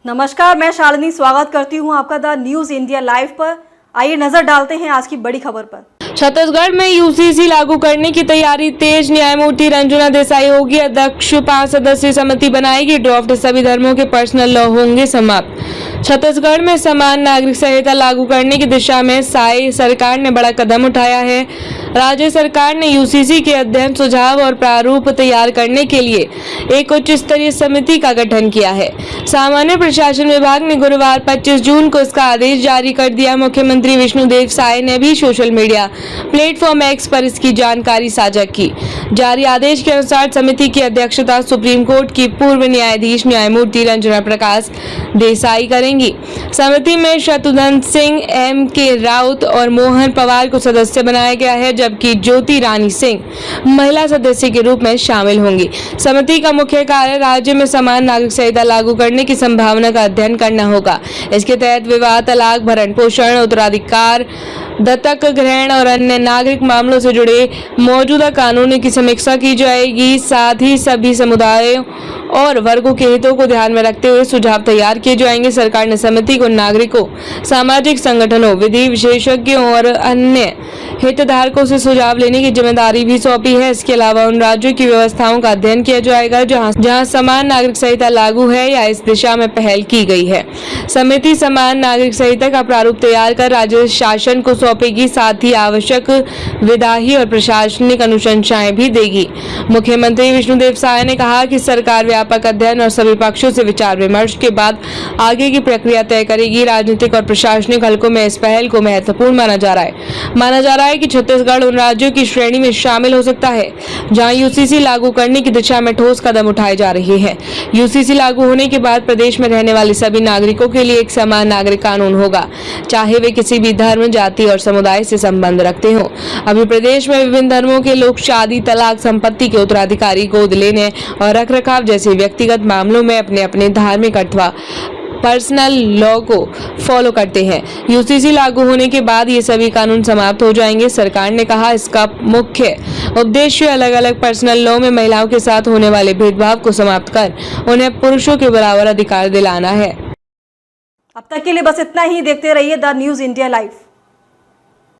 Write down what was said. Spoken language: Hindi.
नमस्कार, मैं शालिनी स्वागत करती हूं आपका द न्यूज इंडिया लाइव पर। आइए नजर डालते हैं आज की बड़ी खबर पर। छत्तीसगढ़ में यूसीसी लागू करने की तैयारी तेज। न्यायमूर्ति रंजना देसाई होगी अध्यक्ष। 5 सदस्यीय समिति बनाएगी। ड्राफ्ट सभी धर्मों के पर्सनल लॉ होंगे समाप्त। छत्तीसगढ़ में समान नागरिक संहिता लागू करने की दिशा में साई सरकार ने बड़ा कदम उठाया है। राज्य सरकार ने यूसीसी के अध्ययन, सुझाव और प्रारूप तैयार करने के लिए एक उच्च स्तरीय समिति का गठन किया है। सामान्य प्रशासन विभाग ने गुरुवार 25 जून को इसका आदेश जारी कर दिया। मुख्यमंत्री विष्णुदेव साय ने भी सोशल मीडिया प्लेटफॉर्म एक्स पर इसकी जानकारी साझा की। जारी आदेश के अनुसार समिति की अध्यक्षता सुप्रीम कोर्ट की पूर्व न्यायाधीश न्यायमूर्ति रंजना प्रकाश देसाई करेंगी। समिति में शत्रुघ्न सिंह, M.K. राउत और मोहन पवार को सदस्य बनाया गया है, जबकि ज्योति रानी सिंह महिला सदस्य के रूप में शामिल होंगी। समिति का मुख्य कार्य राज्य में समान नागरिक संहिता लागू करने की संभावना का अध्ययन करना होगा। इसके तहत विवाह, तलाक, भरण पोषण, उत्तराधिकार, दत्तक ग्रहण और अन्य नागरिक मामलों से जुड़े मौजूदा कानूनों की समीक्षा की जाएगी। साथ ही सभी समुदायों और वर्गों के हितों को ध्यान में रखते हुए सुझाव तैयार किए जाएंगे। सरकार ने समिति को नागरिकों, सामाजिक संगठनों, विधि विशेषज्ञों और अन्य हितधारकों से सुझाव लेने की जिम्मेदारी भी सौंपी है। इसके अलावा उन राज्यों की व्यवस्थाओं का अध्ययन किया जाएगा जहां समान नागरिक संहिता लागू है या इस दिशा में पहल की गई है। समिति समान नागरिक संहिता का प्रारूप तैयार कर राज्य शासन को सौंपेगी। साथ ही आवश्यक विधायी और प्रशासनिक अनुशंसाएं भी देगी। मुख्यमंत्री विष्णुदेव साय ने कहा कि सरकार व्यापक अध्ययन और सभी पक्षों से विचार विमर्श के बाद आगे की प्रक्रिया तय करेगी। राजनीतिक और प्रशासनिक हलकों में इस पहल को महत्वपूर्ण माना जा रहा है कि छत्तीसगढ़ उन राज्यों की श्रेणी में शामिल हो सकता है जहां यूसीसी लागू करने की दिशा में ठोस कदम उठाए जा रहे हैं। यूसीसी लागू होने के बाद प्रदेश में रहने वाले सभी नागरिकों के लिए एक समान नागरिक कानून होगा, चाहे वे किसी भी धर्म, जाति और समुदाय से संबंध रखते हों। अभी प्रदेश में विभिन्न धर्मों के लोग शादी, तलाक, संपत्ति के उत्तराधिकारी, गोद लेने और रखरखाव जैसे व्यक्तिगत मामलों में अपने अपने धार्मिक अथवा पर्सनल लॉ को फॉलो करते हैं। यूसीसी लागू होने के बाद ये सभी कानून समाप्त हो जाएंगे। सरकार ने कहा इसका मुख्य उद्देश्य अलग अलग पर्सनल लॉ में महिलाओं के साथ होने वाले भेदभाव को समाप्त कर उन्हें पुरुषों के बराबर अधिकार दिलाना है। अब तक के लिए बस इतना ही। देखते रहिए द न्यूज इंडिया लाइव।